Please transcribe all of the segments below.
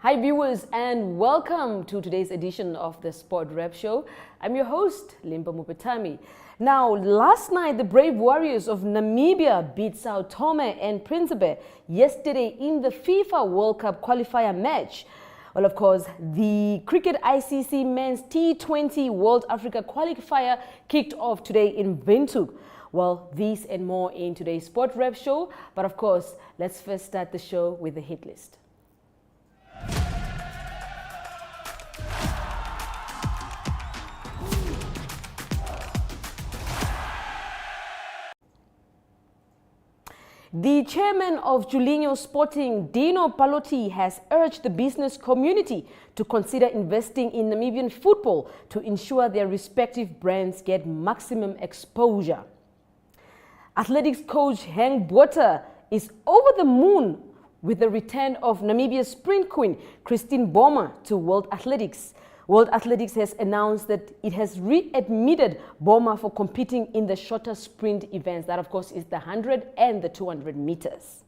Hi viewers and welcome to today's edition of the Sport Rep Show. I'm your host, Limpa Mupetami. Now, last night the Brave Warriors of Namibia beat Sao Tome and Principe yesterday in the FIFA World Cup qualifier match. Well, of course, the Cricket ICC Men's T20 World Africa qualifier kicked off today in Windhoek. Well, these and more in today's Sport Rep Show. But of course, let's first start the show with the hit list. The chairman of Julinho Sporting, Dino Palotti, has urged the business community to consider investing in Namibian football to ensure their respective brands get maximum exposure. Athletics coach Henk Botha is over the moon with the return of Namibia's sprint queen, Christine Boma, to World Athletics. World Athletics has announced that it has readmitted Boma for competing in the shorter sprint events. That, of course, is the 100 and the 200 meters.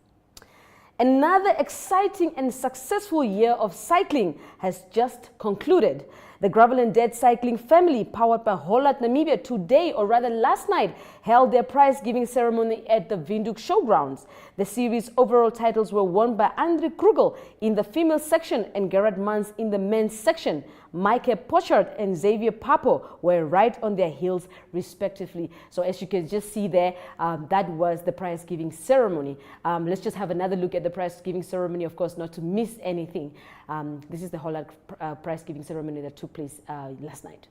Another exciting and successful year of cycling has just concluded. The Gravel and Dirt Cycling family, powered by Holland Namibia, today, or rather last night, held their prize-giving ceremony at the Windhoek Showgrounds. The series' overall titles were won by Andre Krugel in the female section and Gerard Mans in the men's section. Michael Pochard and Xavier Papo were right on their heels, respectively. So as you can just see there, that was the prize-giving ceremony. Let's just have another look at the prize-giving ceremony, of course, not to miss anything. This is the Holland prize-giving ceremony that took place last night.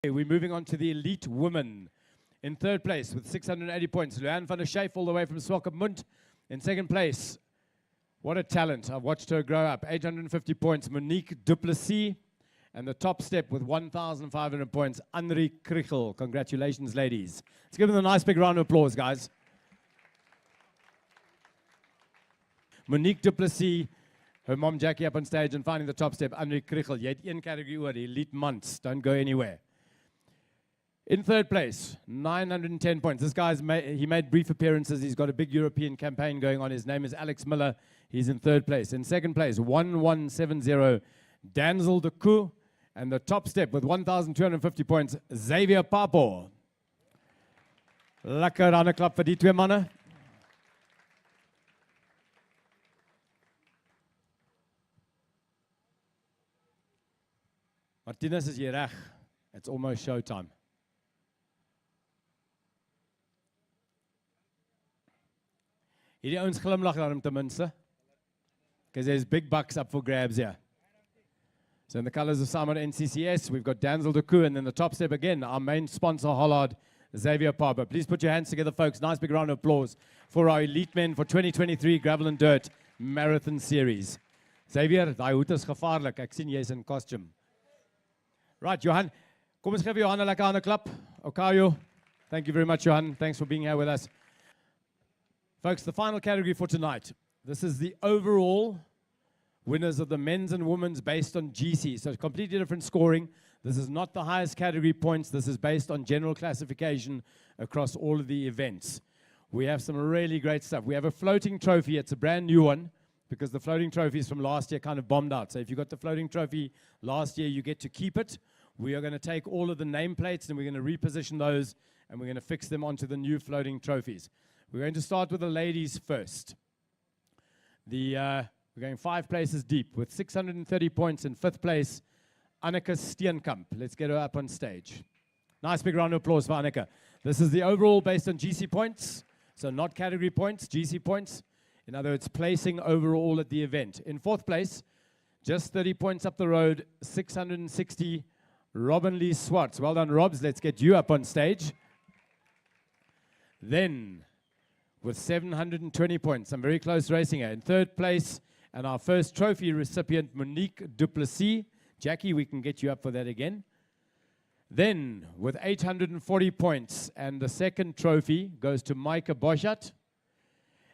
We're moving on to the elite women. In third place with 680 points, Luann van der Schaaf all the way from Swakopmund. In second place, what a talent. I've watched her grow up. 850 points, Monique Duplessis. And the top step with 1,500 points, Henri Krichel. Congratulations, ladies. Let's give them a nice big round of applause, guys. Monique Duplessis, her mom Jackie up on stage and finding the top step, Henri Krichel. Jy het een category oor, elite months. Don't go anywhere. In third place, 910 points. This guy's he made brief appearances. He's got a big European campaign going on. His name is Alex Miller. He's in third place. In second place, 1170, Danzel de Koo. And the top step with 1,250 points, Xavier Papo. Lekker aan 'n klap vir die twee manne. Martinez, is jy reg? It's almost showtime. Hierdie ouens glimlag daarom ten minste. Because there's big bucks up for grabs here. So in the colors of Simon NCCS, we've got Danzel de Koo, and then the top step again, our main sponsor, Hollard, Xavier Papo. Please put your hands together, folks. Nice big round of applause for our elite men for 2023 Gravel and Dirt Marathon Series. Xavier, daai hoed is gevaarlik. Ek sien jy's in costume. Right, Johan. Kom ons gee vir Johan 'n lekker hande klap. Okayo. Thank you very much, Johan. Thanks for being here with us. Folks, the final category for tonight. This is the overall winners of the men's and women's based on GC. So completely different scoring. This is not the highest category points. This is based on general classification across all of the events. We have some really great stuff. We have a floating trophy. It's a brand new one because the floating trophies from last year kind of bombed out. So if you got the floating trophy last year, you get to keep it. We are going to take all of the nameplates and we're going to reposition those and we're going to fix them onto the new floating trophies. We're going to start with the ladies first. We're going 5 places deep with 630 points in 5th place, Anneke Steenkamp. Let's get her up on stage. Nice big round of applause for Anneke. This is the overall based on GC points, so not category points, GC points. In other words, placing overall at the event. In 4th place, just 30 points up the road, 660, Robin Lee Swartz. Well done, Robs. Let's get you up on stage. Then, with 720 points, some very close racing here. In 3rd place, and our first trophy recipient, Monique Duplessis. Jackie, we can get you up for that again. Then, with 840 points, and the second trophy goes to Micah Boschat.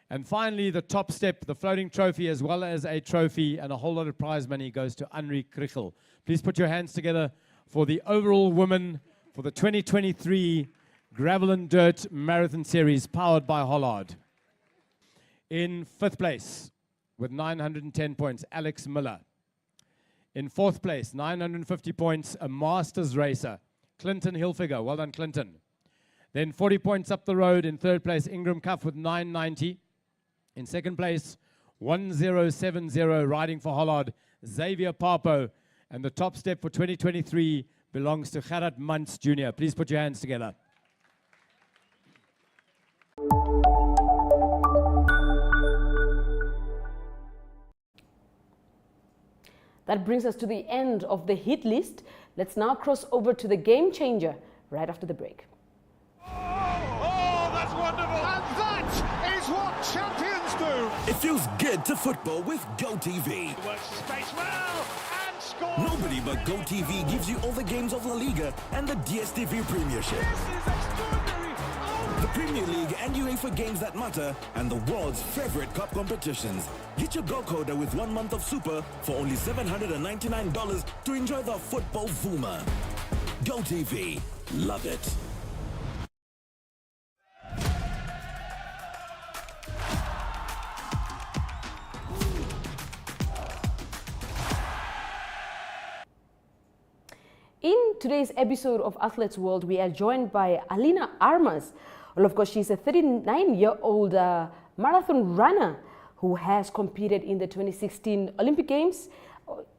And finally, the top step, the floating trophy, as well as a trophy and a whole lot of prize money goes to Henri Krichel. Please put your hands together for the overall women for the 2023 Gravel and Dirt Marathon Series powered by Hollard. In 5th place, with 910 points, Alex Miller. In 4th place, 950 points, a Masters racer, Clinton Hilfiger. Well done, Clinton. Then 40 points up the road in 3rd place, Ingram Cuff with 990. In 2nd place, 1070, riding for Hollard, Xavier Papo. And the top step for 2023 belongs to Gerard Muntz Jr. Please put your hands together. That brings us to the end of the hit list. Let's now cross over to the game changer right after the break. Oh, that's wonderful! And that is what champions do! It feels good to football with GoTV. Works the space well and scores! Nobody but GoTV gives you all the games of La Liga and the DStv Premiership. This is extraordinary! Oh. The Premier League and UEFA games that matter and the world's favorite cup competitions. Get your GoCoder with 1 month of Super for only $799 to enjoy the football Vuma. GoTV. Love it. In today's episode of Athletes World, we are joined by Alina Armas. Well, of course, she's a 39-year-old marathon runner who has competed in the 2016 Olympic Games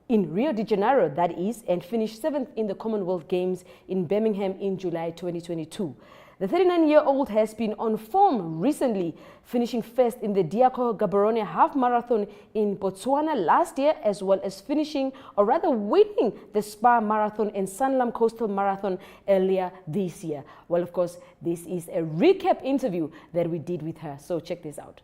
in Rio de Janeiro, that is, and finished 7th in the Commonwealth Games in Birmingham in July 2022. The 39-year-old has been on form recently, finishing first in the Diaco Gaborone Half Marathon in Botswana last year, as well as finishing, or rather winning, the Spa Marathon and Sanlam Coastal Marathon earlier this year. Well, of course, this is a recap interview that we did with her, so check this out.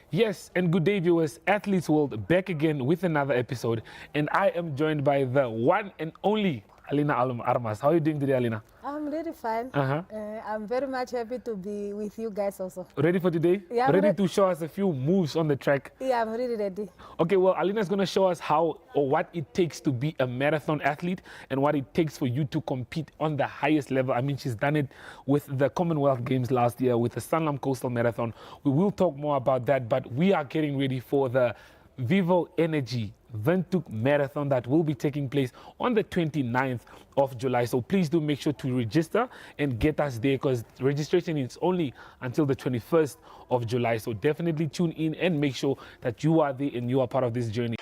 Yes, and good day, viewers. Athletes World back again with another episode, and I am joined by the one and only Alina Armas. How are you doing today, Alina? I'm really fine. I'm very much happy to be with you guys also. Ready for today? Yeah, ready to show us a few moves on the track? Yeah, I'm really ready. Okay, well, Alina is going to show us how or what it takes to be a marathon athlete and what it takes for you to compete on the highest level. I mean, she's done it with the Commonwealth Games last year, with the Sanlam Coastal Marathon. We will talk more about that, but we are getting ready for the Vivo Energy Windhoek Marathon that will be taking place on the 29th of July. So please do make sure to register and get us there, because registration is only until the 21st of July. So definitely tune in and make sure that you are there and you are part of this journey.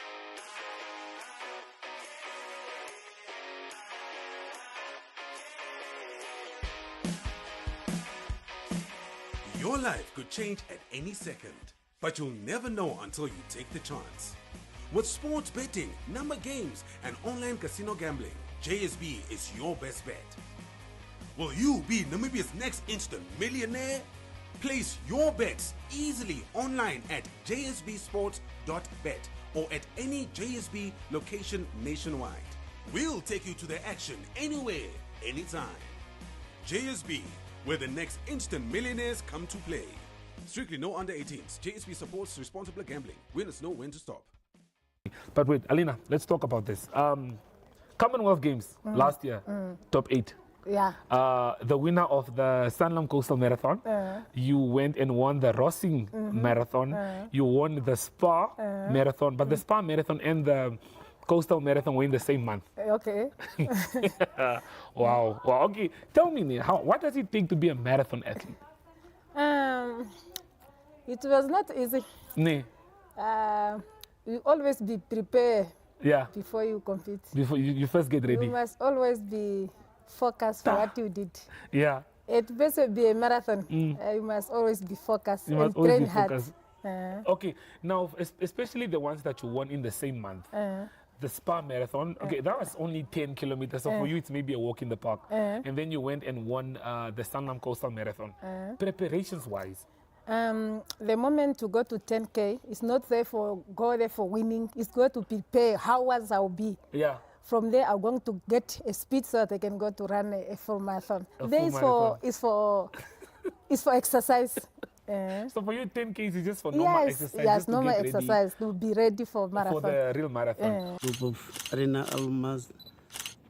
Your life could change at any second, but you'll never know until you take the chance. With sports betting, number games, and online casino gambling, JSB is your best bet. Will you be Namibia's next instant millionaire? Place your bets easily online at jsbsports.bet or at any JSB location nationwide. We'll take you to the action anywhere, anytime. JSB, where the next instant millionaires come to play. Strictly no under 18s. JSB supports responsible gambling. Winners know when to stop. But wait, Alina, let's talk about this. Commonwealth Games last year, top 8. Yeah. The winner of the Sanlam Coastal Marathon, you went and won the Rossing Marathon, you won the Spa Marathon, but the Spa Marathon and the Coastal Marathon were in the same month. Okay. Wow. Wow. Okay, tell me, what does it take to be a marathon athlete? It was not easy. Nee. You always be prepared Yeah. before you compete. Before you first get ready. You must always be focused for what you did. Yeah. It must be a marathon. You must always be focused You and must always train be hard. focused. Okay, now especially the ones that you won in the same month. The Spa Marathon, okay, that was only 10 kilometers, so for you it's maybe a walk in the park. And then you went and won the Sanlam Coastal Marathon. Preparations-wise? The moment to go to 10K, it's not there for go there for winning. It's go to prepare how was I'll be. Yeah. From there, I'm going to get a speed so that I can go to run a full marathon. A There full is for exercise. So for you, 10K is just for normal exercise? Yes, just to normal get ready exercise to be ready for marathon. for the real marathon. Group of Arena Almas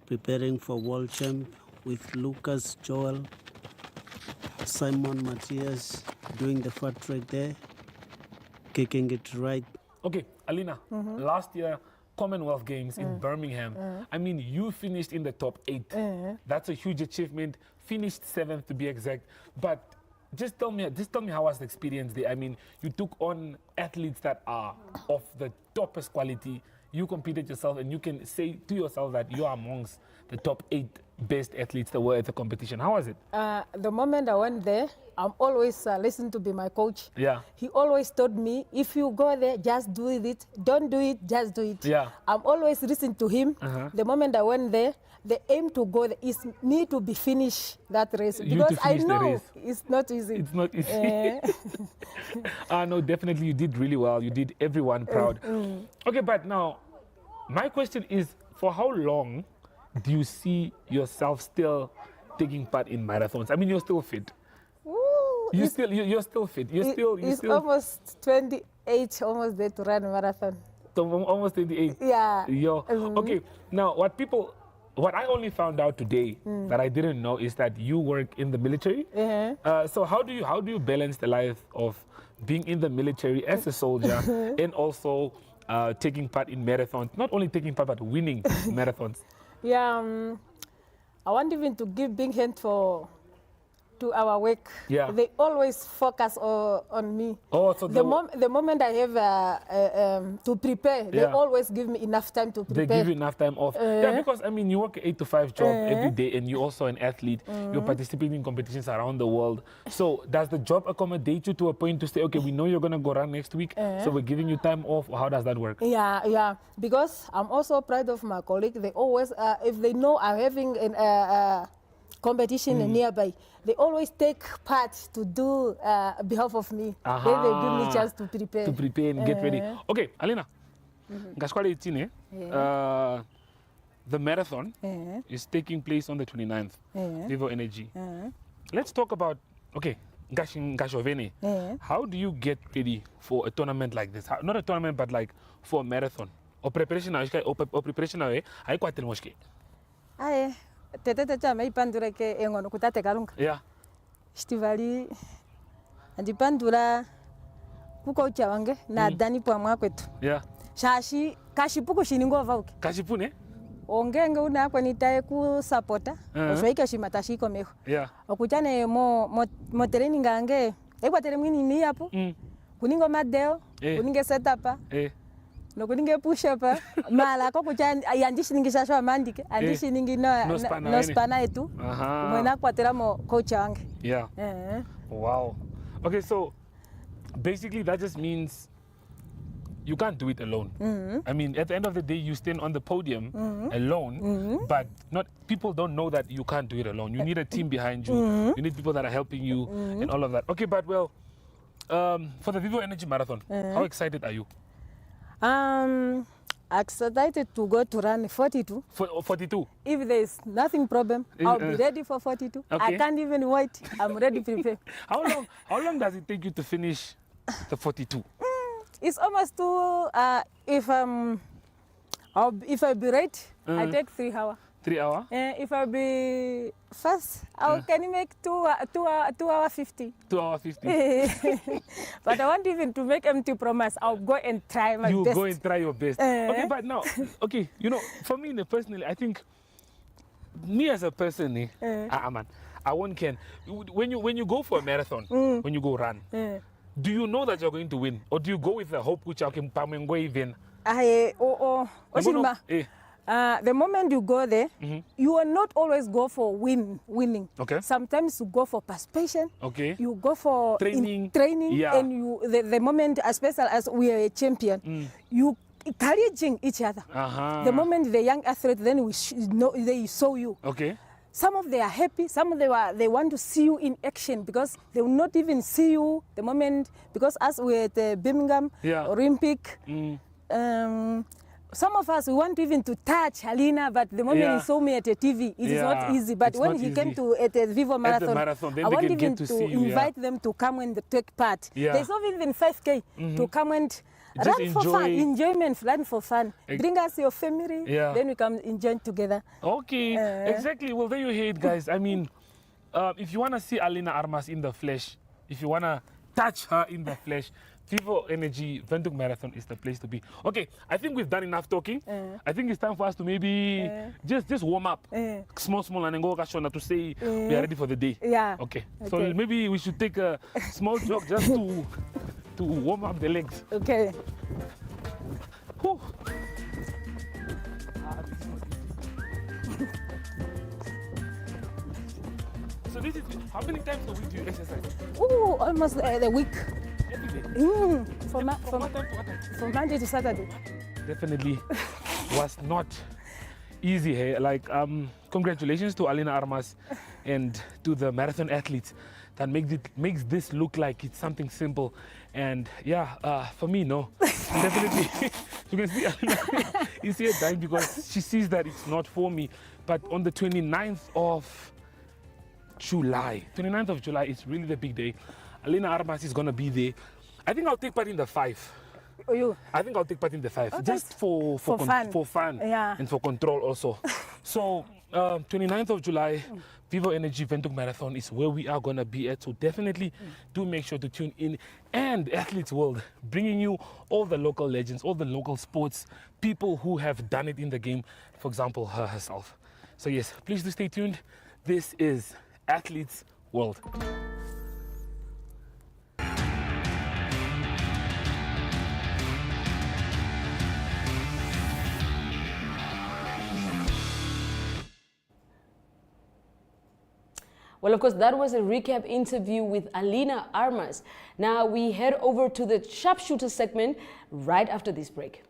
preparing for World Champ with Lucas, Joel, Simon, Matthias doing the fat track there, kicking it right. Okay, Alina, last year, Commonwealth Games in Birmingham. I mean, you finished in the top 8. That's a huge achievement. Finished 7th to be exact. But just tell me how was the experience there? I mean, you took on athletes that are of the toppest quality. You competed yourself, and you can say to yourself that you are amongst the top 8 best athletes that were at the competition. How was it? The moment I went there, I'm always listening to be my coach. Yeah. He always told me, if you go there, just do it. Don't do it, just do it. Yeah. I'm always listening to him. The moment I went there, the aim to go there is me to be finish that race. You Because to I finish the know race. it's not easy. It's not easy. No, definitely you did really well. You did everyone proud. Okay, but now, my question is, for how long do you see yourself still taking part in marathons? I mean, you're still fit. Ooh, You're it's- still fit. You're still almost 28, almost there to run a marathon. almost 28. Yeah. Okay, now what I only found out today that I didn't know is that you work in the military. So how do you balance the life of being in the military as a soldier and also taking part in marathons? Not only taking part, but winning marathons. Yeah, I want even to give big hand to our work. Yeah. They always focus on me. Oh, so The moment I have to prepare, they Yeah. always give me enough time to they prepare. give you enough time off. Yeah, because I mean, you work an 8 to 5 job every day, and you're also an athlete. You're participating in competitions around the world. So does the job accommodate you to a point to say, okay, we know you're gonna go run next week, so we're giving you time off? Or how does that work? Yeah. Because I'm also proud of my colleague. They always, if they know I'm having a competition nearby, they always take part to do behalf of me. Then they give me chance to prepare. To prepare and get ready. Okay, Alina. Ngashkwale itine, the marathon is taking place on the 29th. Vivo Energy. Let's talk about, okay, Ngashovene. How do you get ready for a tournament like this? Not a tournament, but like for a marathon. Or preparation, or preparation, I quite tell moshke. Aye, tete chama ipandura ke engono kutate kalunga. Yeah. Stivali andipandura kuko chawange na dani pwa mwakwetu. Yeah. Shashi kashipuko shiningo vauke. Kashipune? Ongenge una kwa nitaye ku supporta. Oshoika shimatashi komeho. Yeah. Okuchane mo training ange. Ekwa teremini ni hapo. Kuningo madeo, kuninge setup. No kuninge push up. Mala ko kuchane yandishiningisha shwa mandike. Andishiningi no spana etu. Mwena kwa teramo coach wange. Yeah. Wow. Okay, so basically that just means you can't do it alone. I mean, at the end of the day, you stand on the podium alone, but not people don't know that you can't do it alone. You need a team behind you. You need people that are helping you and all of that. Okay, but well, for the Vivo Energy Marathon, how excited are you? Excited to go to run 42. 42? If there is nothing problem, I'll be ready for 42. Okay. I can't even wait. I'm ready to prepare. How long does it take you to finish the 42? It's almost if I be ready, I take 3 hours. 3 hours? If I be fast, I can make 2 hours 50. 2 hours 50. But I want even to make empty promise. I'll go and try my best. You go and try your best. Okay, but now, okay, you know, for me personally, I think me as a person, man, I won't can. When you go for a marathon, when you go run, do you know that you're going to win, or do you go with the hope which I can even? The moment you go there, you will not always go for winning. Okay. Sometimes you go for participation. Okay. You go for training. Yeah. And the moment, especially as we are a champion, you encouraging each other. The moment the young athlete, then they saw you. Okay. Some of them are happy, some of them they want to see you in action because they will not even see you the moment, because as we're at the Birmingham Olympic, some of us, we want even to touch Alina, but the moment he saw me at a TV, it is not easy. But when he came to at the Vivo Marathon, I want even to invite them to come and take part. There's not even 5K to come and just run for fun, enjoyment, run for fun. Bring us your family, then we come enjoy together. Okay, exactly. Well, there you hear it, guys. I mean, if you want to see Alina Armas in the flesh, if you want to touch her in the flesh, Vivo Energy Windhoek Marathon is the place to be. Okay, I think we've done enough talking. I think it's time for us to maybe just warm up. Small, and then go to say we are ready for the day. Okay. So maybe we should take a small jog just to warm up the legs. Okay. Whew. So this is, how many times a week do you exercise? Ooh, almost the week. Every day? From Monday to Saturday. Definitely was not easy. Hey? Like, congratulations to Alina Armas and to the marathon athletes that makes this look like it's something simple. And yeah, for me, no. Definitely, you can see Alina is here dying because she sees that it's not for me. But on the 29th of July is really the big day. Alina Armas is going to be there. I think I'll take part in the 5. Oh, you? I think I'll take part in the 5. Just for fun and for control also. So 29th of July, Vivo Energy Windhoek Marathon is where we are going to be at. So definitely do make sure to tune in. And Athletes World, bringing you all the local legends, all the local sports, people who have done it in the game. For example, her herself. So yes, please do stay tuned. This is Athletes World. Well, of course, that was a recap interview with Alina Armas. Now we head over to the sharpshooter segment right after this break.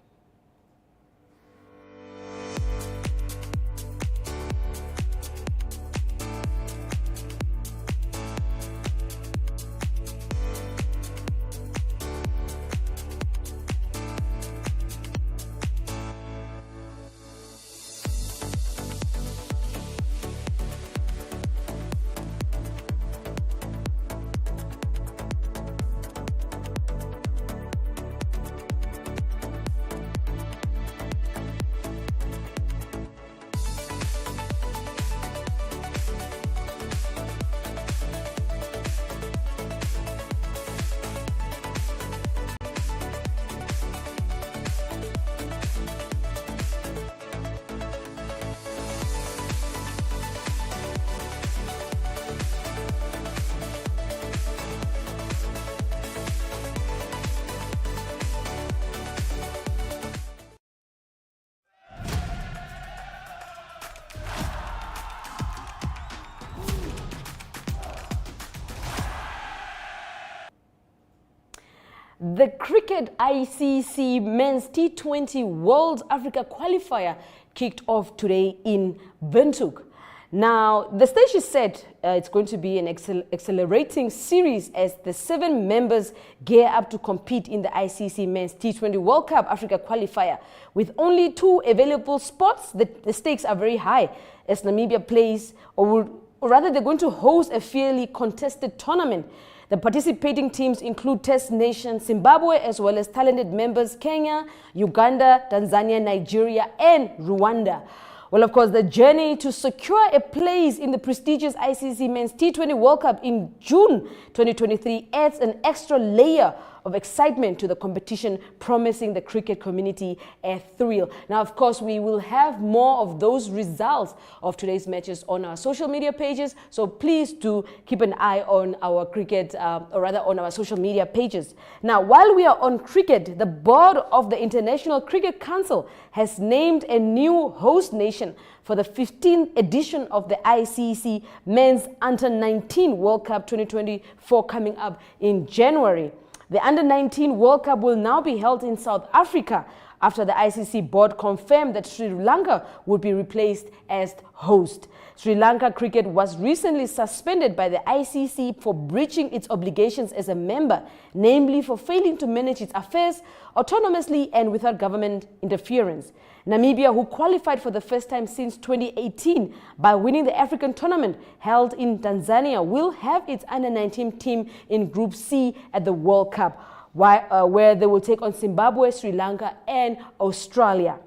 The Cricket ICC Men's T20 World Africa Qualifier kicked off today in Windhoek. Now, the stage is set. It's going to be an accelerating series as the 7 members gear up to compete in the ICC Men's T20 World Cup Africa Qualifier. With only 2 available spots, the stakes are very high as Namibia plays, or rather they're going to host a fairly contested tournament. The participating teams include Test Nation Zimbabwe, as well as talented members Kenya, Uganda, Tanzania, Nigeria, and Rwanda. Well, of course, the journey to secure a place in the prestigious ICC Men's T20 World Cup in June 2023 adds an extra layer of excitement to the competition, promising the cricket community a thrill. Now, of course, we will have more of those results of today's matches on our social media pages, so please do keep an eye on our cricket, or rather on our social media pages. Now, while we are on cricket, the board of the International Cricket Council has named a new host nation for the 15th edition of the ICC Men's Under-19 World Cup 2024 coming up in January. The Under-19 World Cup will now be held in South Africa after the ICC board confirmed that Sri Lanka would be replaced as host. Sri Lanka cricket was recently suspended by the ICC for breaching its obligations as a member, namely for failing to manage its affairs autonomously and without government interference. Namibia, who qualified for the first time since 2018 by winning the African tournament held in Tanzania, will have its under-19 team in Group C at the World Cup, where they will take on Zimbabwe, Sri Lanka and Australia.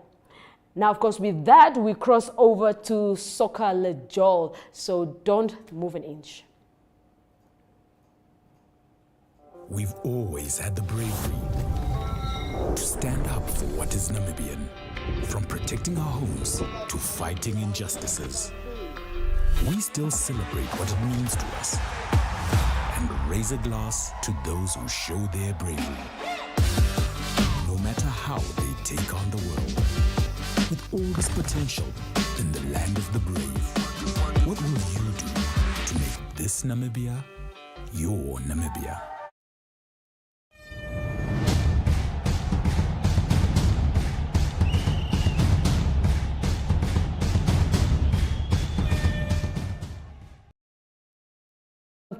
Now, of course, with that, we cross over to Soccer Lejol, so don't move an inch. We've always had the bravery to stand up for what is Namibian, from protecting our homes to fighting injustices. We still celebrate what it means to us and raise a glass to those who show their bravery. No matter how they take on the world, with all this potential in the land of the brave, what will you do to make this Namibia your Namibia?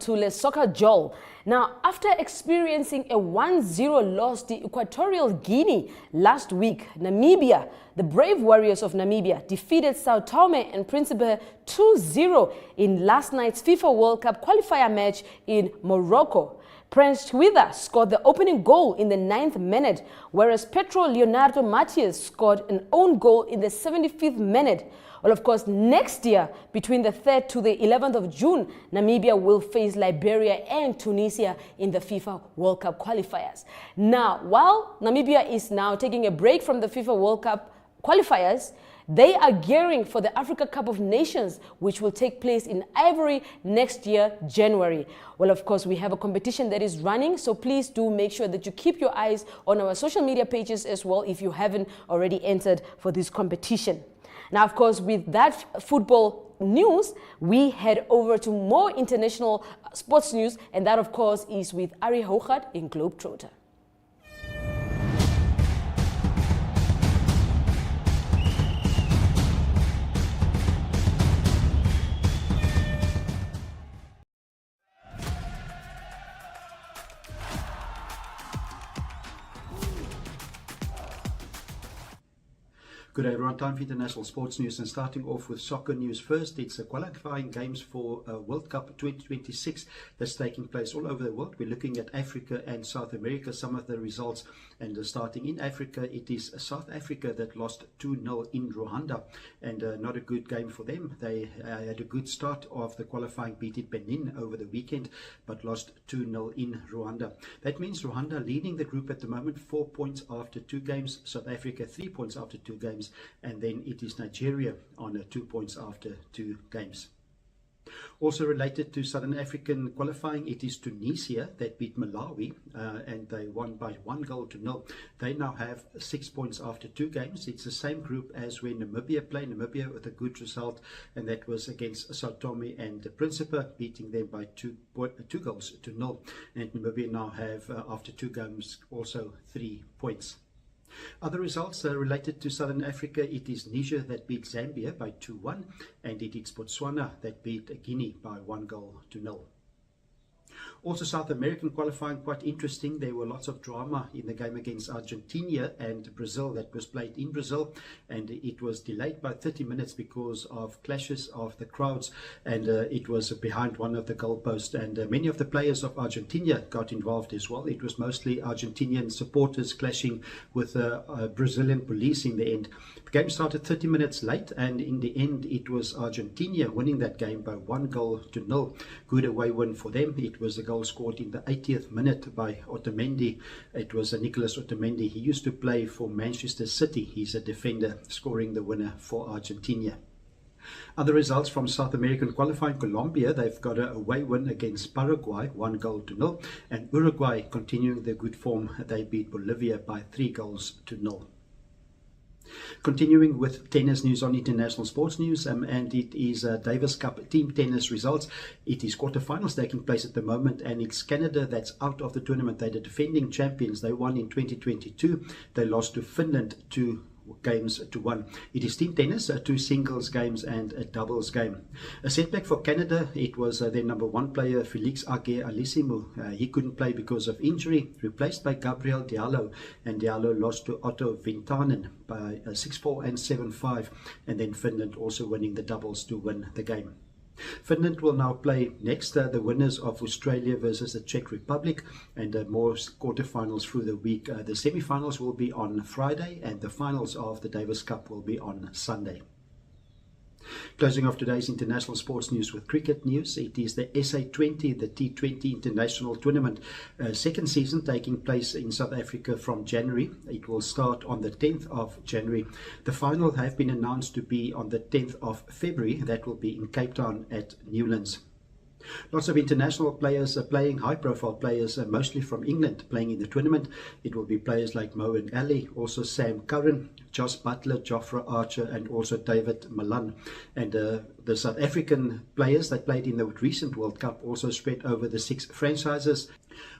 To Lesotho. Now, after experiencing a 1-0 loss to Equatorial Guinea last week, Namibia, the Brave Warriors of Namibia, defeated Sao Tome and Principe 2-0 in last night's FIFA World Cup qualifier match in Morocco. Prince Twitter scored the opening goal in the 9th minute, whereas Pedro Leonardo Matias scored an own goal in the 75th minute. Well, of course, next year, between the 3rd to the 11th of June, Namibia will face Liberia and Tunisia in the FIFA World Cup qualifiers. Now, while Namibia is now taking a break from the FIFA World Cup qualifiers, they are gearing for the Africa Cup of Nations, which will take place in Ivory next year, January. Well, of course, we have a competition that is running, so please do make sure that you keep your eyes on our social media pages as well if you haven't already entered for this competition. Now, of course, with that football news, we head over to more international sports news, and that, of course, is with Ari Hougaard in Globetrotter. Good day everyone, time for international sports news, and starting off with soccer news first. It's the qualifying games for World Cup 2026 that's taking place all over the world. We're looking at Africa and South America, some of the results, and starting in Africa, it is South Africa that lost 2-0 in Rwanda, and not a good game for them. They had a good start of the qualifying, beat Benin over the weekend, but lost 2-0 in Rwanda. That means Rwanda leading the group at the moment, 4 points after 2 games, South Africa 3 points after 2 games, and then it is Nigeria on 2 points after 2 games. Also related to Southern African qualifying, it is Tunisia that beat Malawi, and they won by 1-0. They now have 6 points after 2 games. It's the same group as when Namibia played. Namibia with a good result, and that was against Sao Tome and Principe, beating them by 2-0. And Namibia now have, after 2 games, also 3 points. Other results related to Southern Africa, it is Niger that beat Zambia by 2-1, and it is Botswana that beat Guinea by 1-0. Also, South American qualifying, quite interesting. There were lots of drama in the game against Argentina and Brazil that was played in Brazil, and it was delayed by 30 minutes because of clashes of the crowds, and it was behind one of the goalposts, and many of the players of Argentina got involved as well. It was mostly Argentinian supporters clashing with Brazilian police in the end. The game started 30 minutes late, and in the end it was Argentina winning that game by 1-0. Good away win for them. It was a goal scored in the 80th minute by Otamendi. It was Nicolas Otamendi. He used to play for Manchester City. He's a defender, scoring the winner for Argentina. Other results from South American qualifying: Colombia, they've got a away win against Paraguay, 1-0, and Uruguay continuing their good form. They beat Bolivia by 3-0. Continuing with tennis news on international sports news, and it is Davis Cup team tennis results. It is quarterfinals taking place at the moment, and it's Canada that's out of the tournament. They're the defending champions. They won in 2022. They lost to Finland 2-1. games to 1. It is team tennis, 2 singles games and a doubles game. A setback for Canada, it was their number 1 player, Felix Auger-Aliassime. He couldn't play because of injury, replaced by Gabriel Diallo, and Diallo lost to Otto Vintanen by 6-4 and 7-5, and then Finland also winning the doubles to win the game. Finland will now play next the winners of Australia versus the Czech Republic, and more quarterfinals through the week. The semi-finals will be on Friday and the finals of the Davis Cup will be on Sunday. Closing off today's international sports news with cricket news, it is the SA20, the T20 International Tournament, second season taking place in South Africa from January. It will start on the 10th of January. The final have been announced to be on the 10th of February. That will be in Cape Town at Newlands. Lots of international players playing, high-profile players, mostly from England, playing in the tournament. It will be players like Moeen Ali, also Sam Curran, Josh Butler, Jofra Archer, and also David Malan. And the South African players that played in the recent World Cup also spread over the 6 franchises.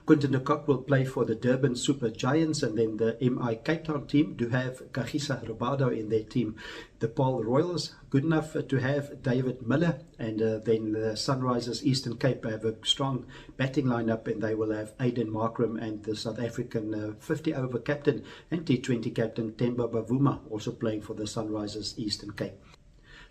Quinton de Kock will play for the Durban Super Giants, and then the MI Cape Town team do have Kagiso Rabada in their team. The Paul Royals, good enough to have David Miller, and then the Sunrisers Eastern Cape have a strong batting lineup, and they will have Aiden Markram and the South African 50-over captain and T20 captain Themba Bavuma also playing for the Sunrisers Eastern Cape.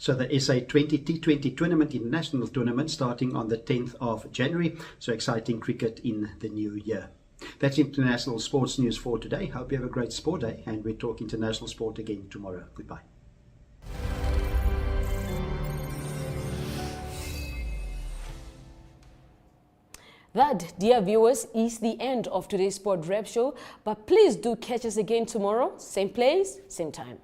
So the SA20 T20 Tournament, international tournament, starting on the 10th of January. So exciting cricket in the new year. That's international sports news for today. Hope you have a great sport day, and we'll talk international sport again tomorrow. Goodbye. That, dear viewers, is the end of today's Sport Wrap Show. But please do catch us again tomorrow, same place, same time.